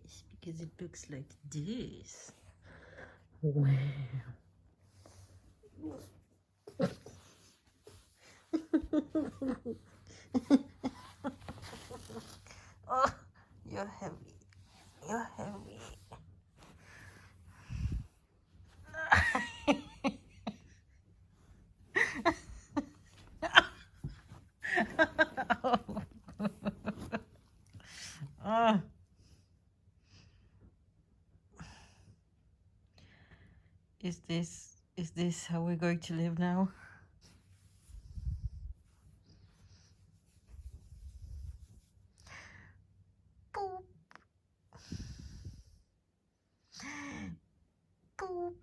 this because it looks like this. Wow. Oh, you're heavy. You're heavy. Oh. Is this how we're going to live now? Boop. Boop.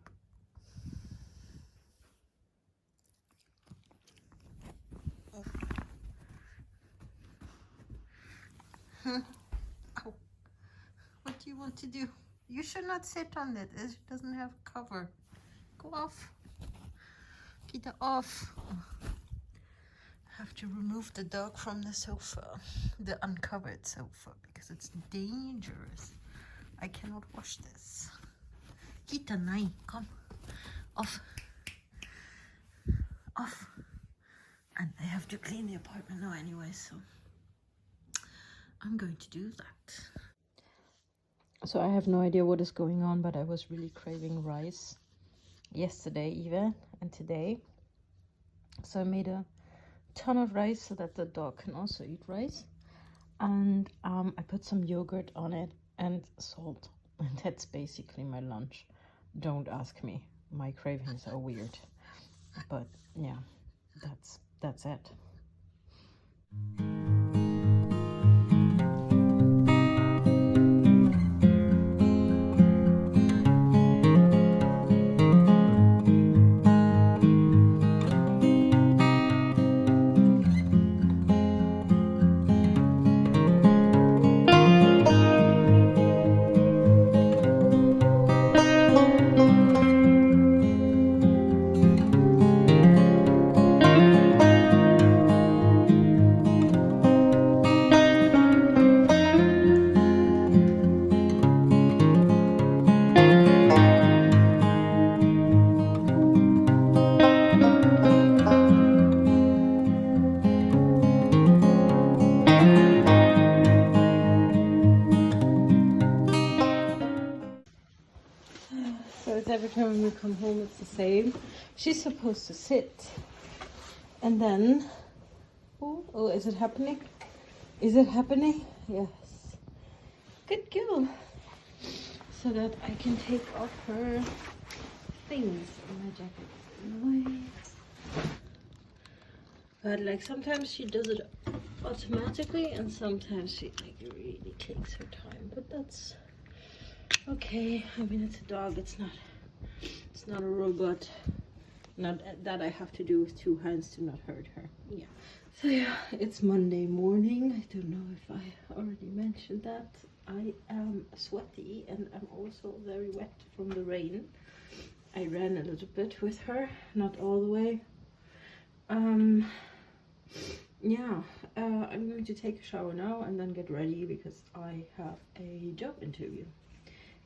Ow. What do you want to do? You should not sit on it. It doesn't have cover. Go off. Get it off. I have to remove the dog from the sofa, the uncovered sofa, because it's dangerous. I cannot wash this. Kita, nai, come. Off. Off. And I have to clean the apartment now anyway, so I'm going to do that. So I have no idea what is going on, but I was really craving rice yesterday even, and today. So I made a ton of rice so that the dog can also eat rice. And I put some yogurt on it and salt. And that's basically my lunch. Don't ask me. My cravings are weird. But yeah, that's it. So it's every time when we come home, it's the same. She's supposed to sit, and then, oh, is it happening? Is it happening? Yes. Good girl. So that I can take off her things in my jacket. No. But like sometimes she does it automatically, and sometimes she like really takes her time. But that's okay. I mean, it's a dog. It's not a robot. Not that I have to do with two hands to not hurt her. Yeah. So yeah, it's Monday morning. I don't know if I already mentioned that. I am sweaty and I'm also very wet from the rain. I ran a little bit with her, not all the way. Yeah, I'm going to take a shower now and then get ready because I have a job interview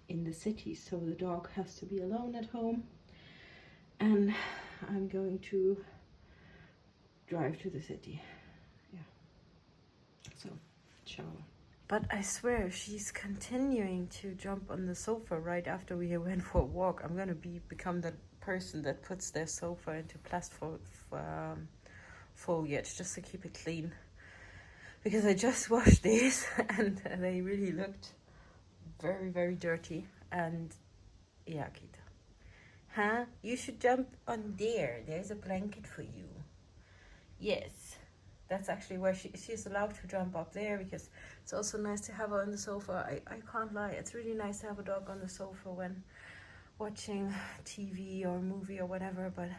in the city, so the dog has to be alone at home, and I'm going to drive to the city. Yeah, so shower. But I swear she's continuing to jump on the sofa right after we went for a walk. I'm gonna become that person that puts their sofa into plastic foliage just to keep it clean, because I just washed these and they really looked very, very dirty. And yeah, Akita, huh? You should jump on there. There's a blanket for you. Yes, that's actually where she's allowed to jump up there, because it's also nice to have her on the sofa. I can't lie, it's really nice to have a dog on the sofa when watching TV or movie or whatever, but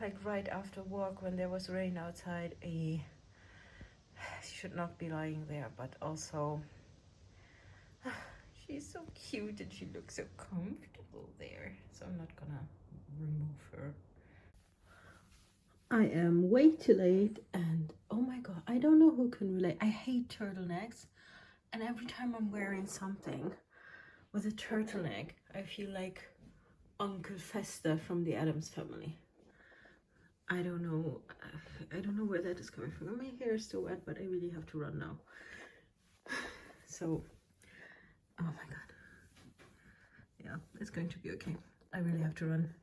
like right after work when there was rain outside, she should not be lying there. But also she's so cute and she looks so comfortable there, so I'm not gonna remove her. I am way too late, and oh my god, I don't know who can relate. I hate turtlenecks, And every time I'm wearing something with a turtleneck, I feel like Uncle Fester from the Addams Family. I don't know where that is coming from. My hair is still wet, but I really have to run now. So, oh my god. Yeah, it's going to be okay. I really have to run.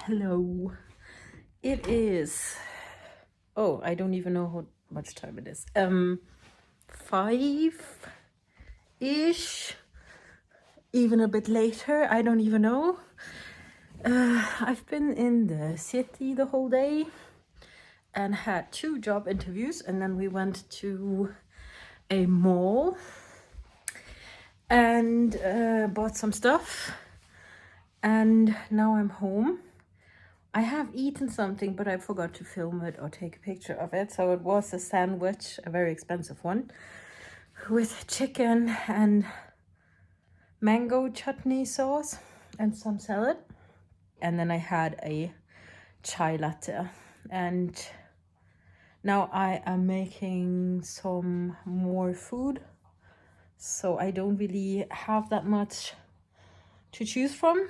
Hello. It is, oh, I don't even know how much time it is. 5-ish, even a bit later, I don't even know. I've been in the city the whole day and had 2 job interviews, and then we went to a mall and bought some stuff, and now I'm home. I have eaten something, but I forgot to film it or take a picture of it. So it was a sandwich, a very expensive one, with chicken and mango chutney sauce and some salad. And then I had a chai latte. And now I am making some more food. So I don't really have that much to choose from.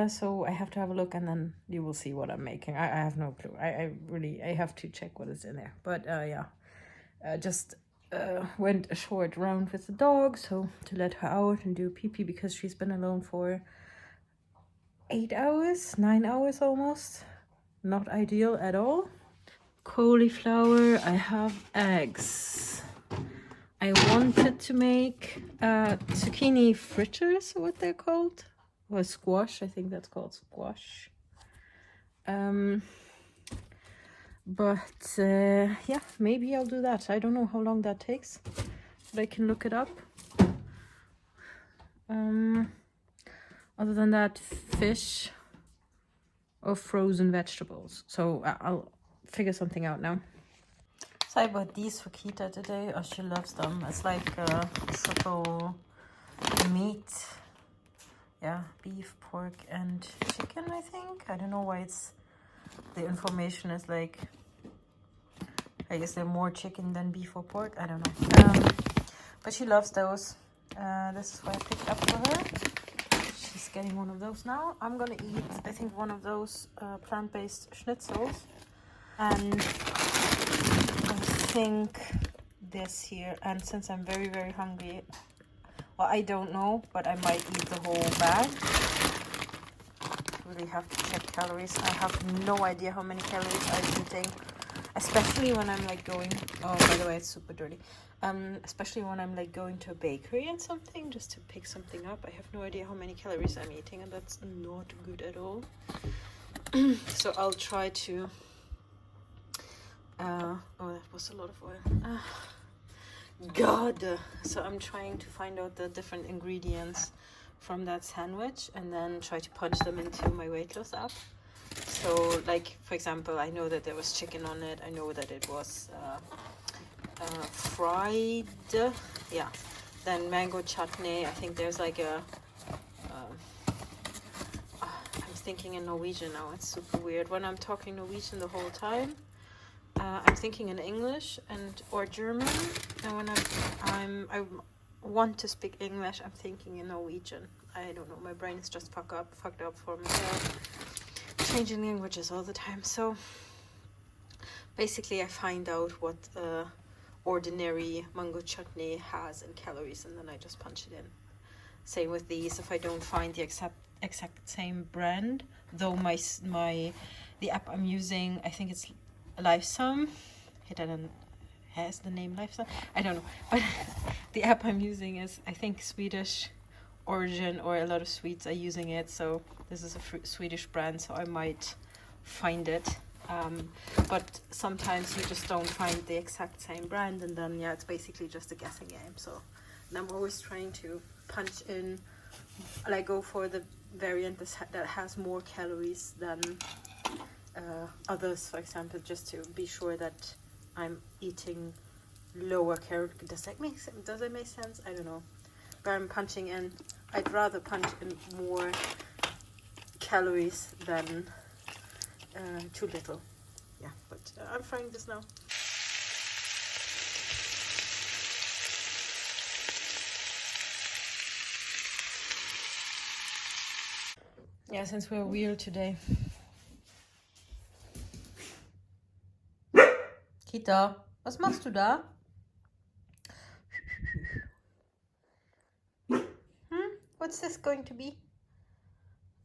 So I have to have a look, and then you will see what I'm making. I have no clue. I have to check what is in there. But yeah, just went a short round with the dog, so to let her out and do pee-pee, because she's been alone for 8 hours, 9 hours almost. Not ideal at all. Cauliflower, I have eggs. I wanted to make zucchini fritters, what they're called. Or squash, I think that's called squash. But yeah, maybe I'll do that. I don't know how long that takes, but I can look it up. Other than that, fish or frozen vegetables. So I'll figure something out now. So I bought these for Kita today. Oh, she loves them. It's like triple meat. Yeah, beef, pork, and chicken, I think. I don't know why it's, the information is like I guess they're more chicken than beef or pork. I don't know. But she loves those. This is what I picked up for her. She's getting one of those now. I'm gonna eat, I think, one of those plant-based schnitzels. And I think this here. And since I'm very, very hungry, well, I don't know, but I might eat the whole bag. Really have to check calories. I have no idea how many calories I'm eating, especially when I'm like going, oh, by the way, it's super dirty. Especially when I'm like going to a bakery and something just to pick something up. I have no idea how many calories I'm eating, and that's not good at all. So I'll try to oh, that was a lot of oil. God. So I'm trying to find out the different ingredients from that sandwich and then try to punch them into my weight loss app. So like, for example, I know that there was chicken on it. I know that it was fried, yeah. Then mango chutney. I think there's like a I'm thinking in Norwegian now. It's super weird when I'm talking Norwegian the whole time. I'm thinking in English or German, and when I want to speak English, I'm thinking in Norwegian. I don't know, my brain is just fucked up for me. Changing languages all the time. So basically I find out what ordinary mango chutney has in calories, and then I just punch it in. Same with these. If I don't find the exact same brand, though the app I'm using, I think it's Lifesum. It has the name Lifesum. I don't know, but the app I'm using is, I think, Swedish origin, or a lot of Swedes are using it. So this is a Swedish brand, so I might find it. But sometimes you just don't find the exact same brand, and then yeah, it's basically just a guessing game. So, and I'm always trying to punch in, like, go for the variant that has more calories than others, for example, just to be sure that I'm eating lower calorie. Does it make sense? I don't know. But I'm punching in. I'd rather punch in more calories than too little. Yeah, but I'm frying this now. Yeah, since we're weird today. Kita, was machst du da? What's this going to be?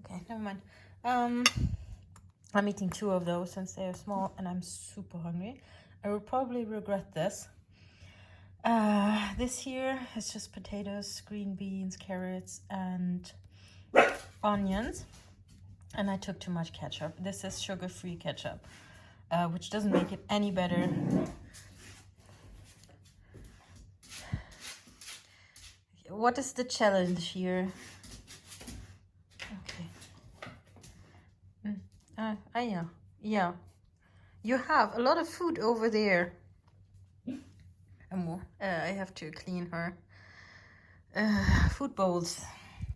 Okay, never mind. I'm eating 2 of those since they are small, and I'm super hungry. I will probably regret this. This here is just potatoes, green beans, carrots, and onions. And I took too much ketchup. This is sugar-free ketchup, which doesn't make it any better. What is the challenge here? Okay. Yeah. You have a lot of food over there. I have to clean her food bowls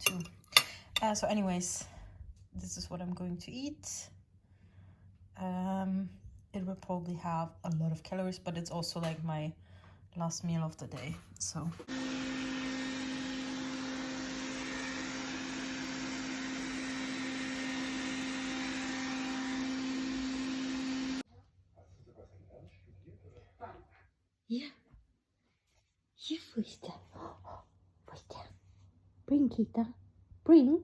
too. So anyways, this is what I'm going to eat. It will probably have a lot of calories, but it's also like my last meal of the day. So yeah. Yeah, Fusta. Fusta. Bring, Kita. Bring.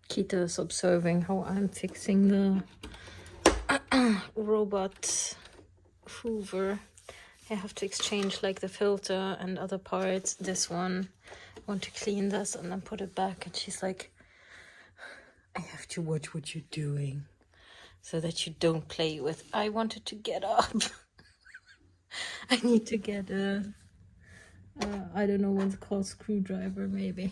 Kita is observing how I'm fixing the robot Hoover. I have to exchange like the filter and other parts. This one, I want to clean this and then put it back. And she's like, I have to watch what you're doing so that you don't play with. I wanted to get up. I need to get a, I don't know what's called, screwdriver maybe.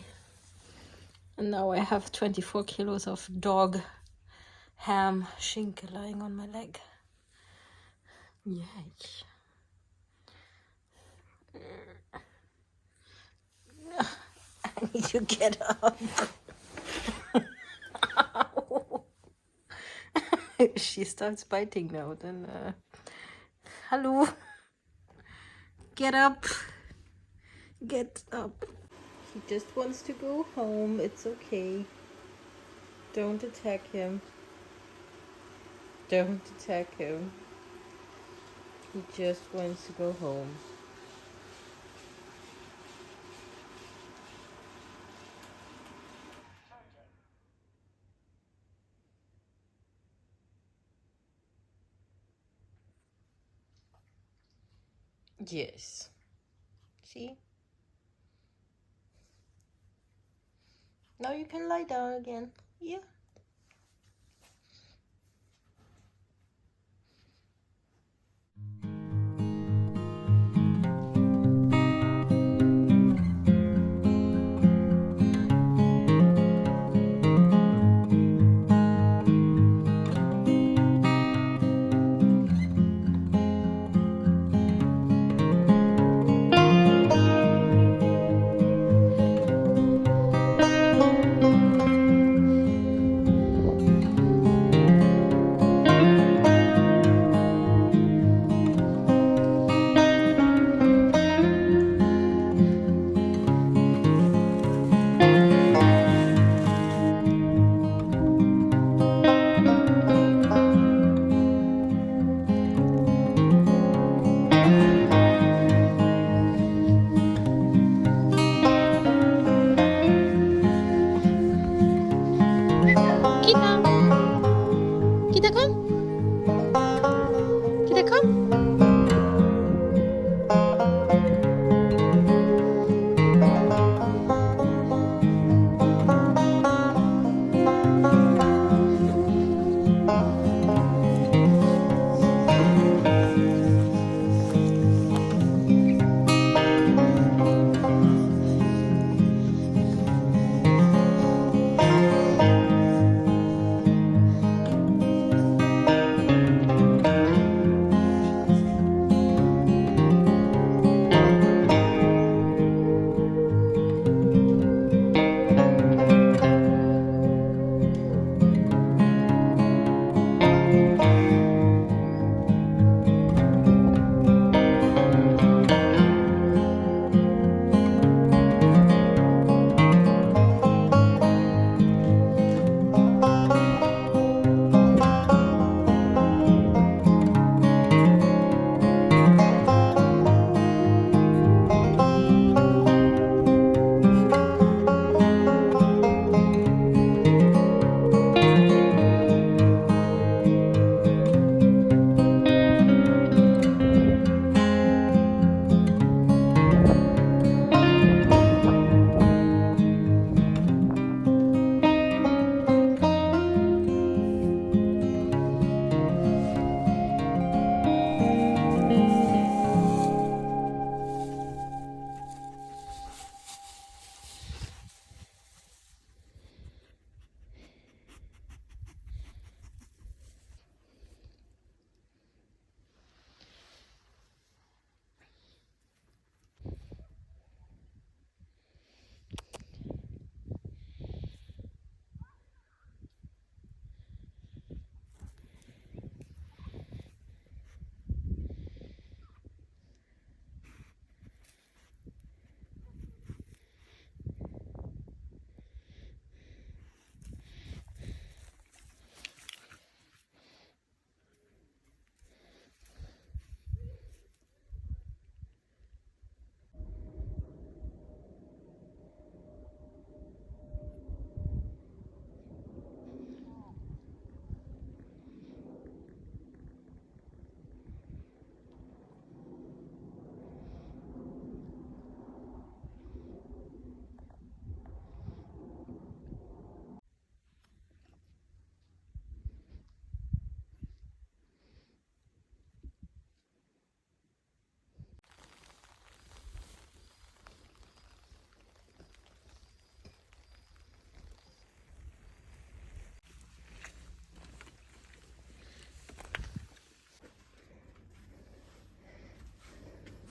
And now I have 24 kilos of dog ham schinken lying on my leg. Yay. I need to get up. She starts biting now. Then, hello. Get up. Get up. He just wants to go home. It's okay. Don't attack him. Don't attack him. He just wants to go home. Yes. See? Now you can lie down again. Yeah.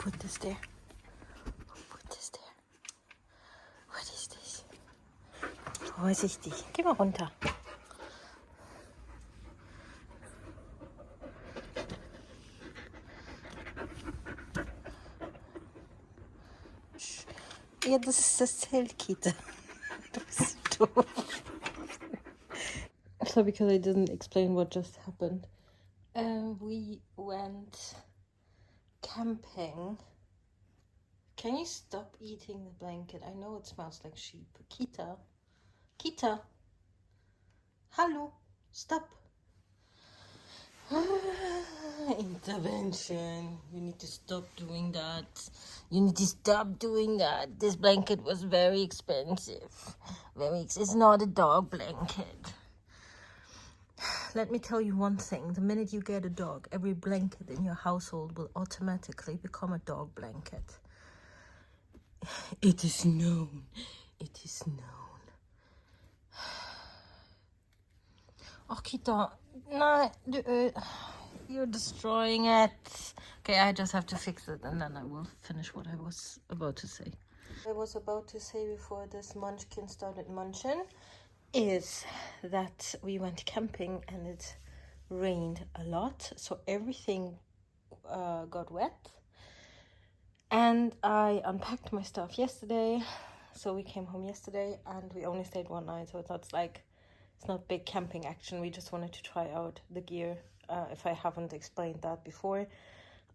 put this there? Who put this there? What is this? Vorsichtig. Geh mal runter. Ja, das ist das Zelt, Kita. Du bist doof. So, because I didn't explain what just happened, we went camping. Can you stop eating the blanket? I know it smells like sheep. Kita. Kita. Hallo. Stop. Intervention. You need to stop doing that. You need to stop doing that. This blanket was very expensive. It's not a dog blanket. Let me tell you one thing. The minute you get a dog, every blanket in your household will automatically become a dog blanket. It is known. It is known. Oh, Kita. No, you're destroying it. Okay, I just have to fix it and then I will finish what I was about to say. I was about to say before this munchkin started munching is that we went camping and it rained a lot, so everything got wet, and I unpacked my stuff yesterday. So we came home yesterday and we only stayed one night, so it's not big camping action. We just wanted to try out the gear. If I haven't explained that before,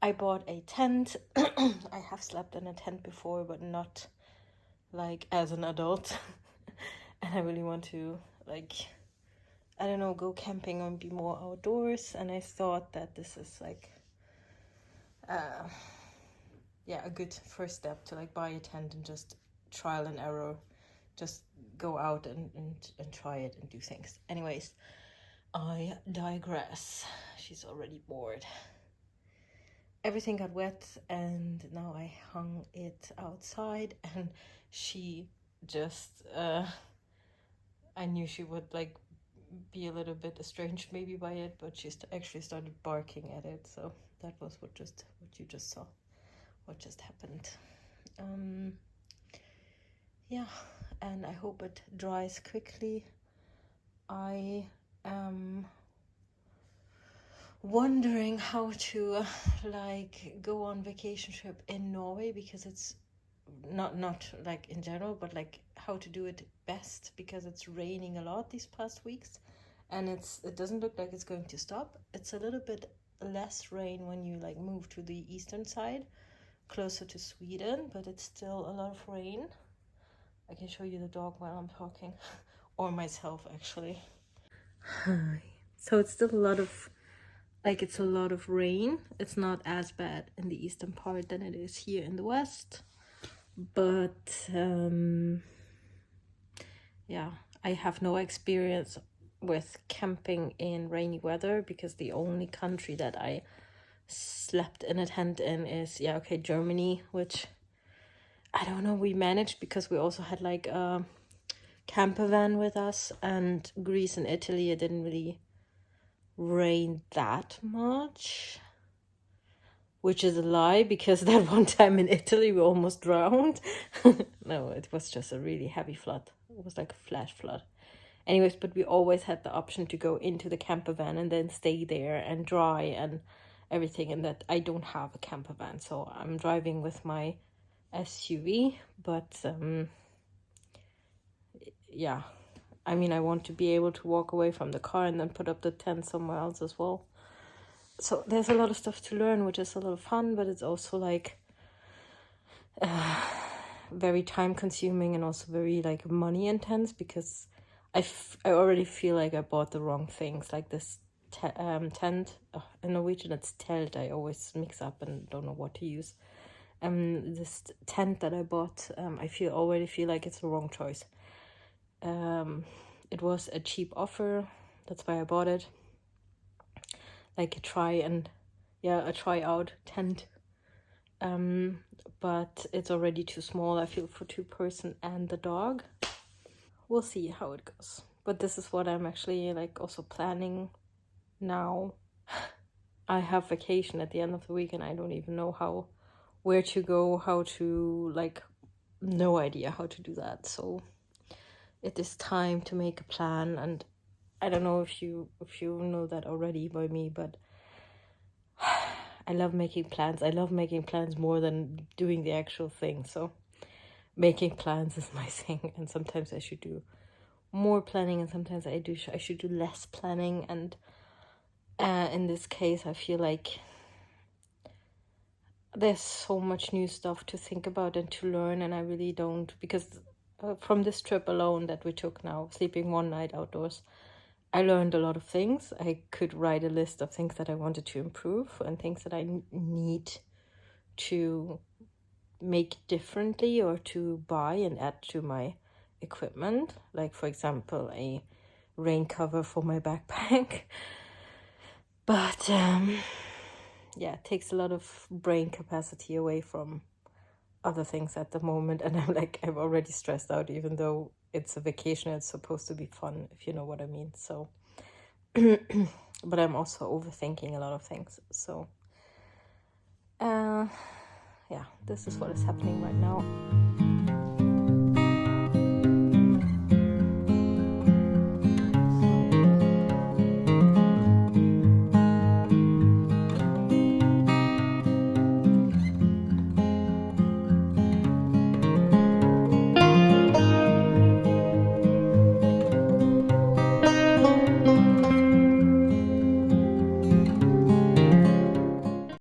I bought a tent. I have slept in a tent before, but not like as an adult. And I really want to, like, I don't know, go camping and be more outdoors. And I thought that this is like, a good first step to like buy a tent and just trial and error, just go out and try it and do things. Anyways, I digress. She's already bored. Everything got wet and now I hung it outside, and she just I knew she would like be a little bit estranged maybe by it, but she actually started barking at it. So that was what you just saw, what just happened. Yeah, and I hope it dries quickly. I am wondering how to like go on vacation trip in Norway, because it's not like in general, but like how to do it best, because it's raining a lot these past weeks and it doesn't look like it's going to stop. It's a little bit less rain when you like move to the eastern side closer to Sweden, but it's still a lot of rain. I can show you the dog while I'm talking or myself actually. Hi. So it's still a lot of rain. It's not as bad in the eastern part than it is here in the west, but yeah, I have no experience with camping in rainy weather, because the only country that I slept in a tent in is Germany, which I don't know, we managed because we also had like a camper van with us, and Greece and Italy, it didn't really rain that much, which is a lie, because that one time in Italy we almost drowned. No, it was just a really heavy flood. It was like a flash flood. Anyways, but we always had the option to go into the camper van and then stay there and dry and everything, and that I don't have a camper van, so I'm driving with my SUV. But yeah, I mean, I want to be able to walk away from the car and then put up the tent somewhere else as well. So there's a lot of stuff to learn, which is a lot of fun, but it's also like very time consuming and also very like money intense, because I already feel like I bought the wrong things, like this tent. In Norwegian it's telt. I always mix up and don't know what to use. This tent that I bought, I already feel like it's the wrong choice. It was a cheap offer, that's why I bought it. Like a try out tent. But it's already too small, I feel, for 2-person and the dog. We'll see how it goes. But this is what I'm actually like also planning now. I have vacation at the end of the week and I don't even know where to go, how to, like, no idea how to do that. So it is time to make a plan. And I don't know if you know that already by me, but I love making plans. I love making plans more than doing the actual thing. So making plans is my thing, and sometimes I should do more planning, and sometimes I should do less planning. And in this case, I feel like there's so much new stuff to think about and to learn, and I really don't, because from this trip alone that we took now, sleeping one night outdoors, I learned a lot of things. I could write a list of things that I wanted to improve and things that I need to make differently or to buy and add to my equipment. Like, for example, a rain cover for my backpack. But yeah, it takes a lot of brain capacity away from other things at the moment. And I'm already stressed out, even though it's a vacation. It's supposed to be fun, if you know what I mean. So, but I'm also overthinking a lot of things. So, yeah, this is what is happening right now.